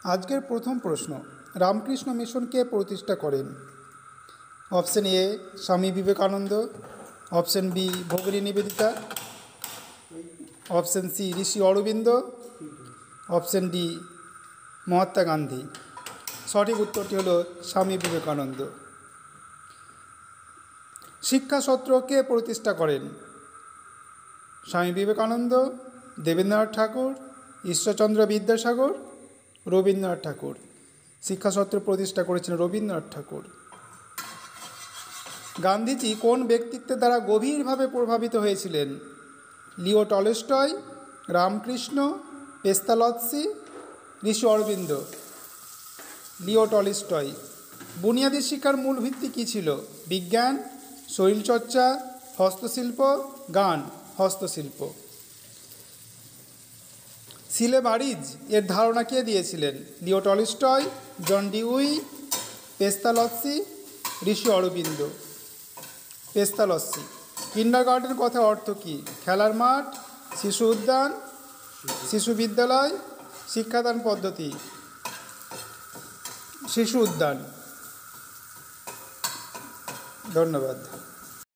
আজকের প্রথম প্রশ্ন, রামকৃষ্ণ মিশন কে প্রতিষ্ঠা করেন? Option A Swami Vivekananda, option B Bhagini Nivedita, option C Rishi Aurobindo, option D Mahatma Gandhi. সঠিক উত্তরটি হলো স্বামী বিবেকানন্দ। শিক্ষাসত্র কে প্রতিষ্ঠা করেন? স্বামী বিবেকানন্দ, দেবেন্দ্রনাথ ঠাকুর, ঈশ্বরচন্দ্র বিদ্যাসাগর, রবীন্দ্রনাথ ঠাকুর। শিক্ষাসত্র প্রতিষ্ঠা করেছেন রবীন্দ্রনাথ ঠাকুর। গান্ধীজি কোন ব্যক্তিত্বের দ্বারা গভীরভাবে প্রভাবিত হয়েছিলেন? Leo Tolstoy, Ramakrishna, Pestalozzi, Rishi Aurobindo. Leo Tolstoy. বুনিয়াদী শিক্ষার মূল ভিত্তি কী ছিল? বিজ্ঞান, শরীরচর্চা, হস্তশিল্প, গান। হস্তশিল্প। সিলেবারিজ এর ধারণা কে দিয়েছিলেন? Leo Tolstoy, John Dewey, পেস্তালৎসি, Rishi Aurobindo. পেস্তালৎসি। Kindergarten কথার অর্থ কী? খেলার মাঠ, শিশু উদ্যান, শিশু বিদ্যালয়, শিক্ষাদান পদ্ধতি। শিশু উদ্যান। ধন্যবাদ।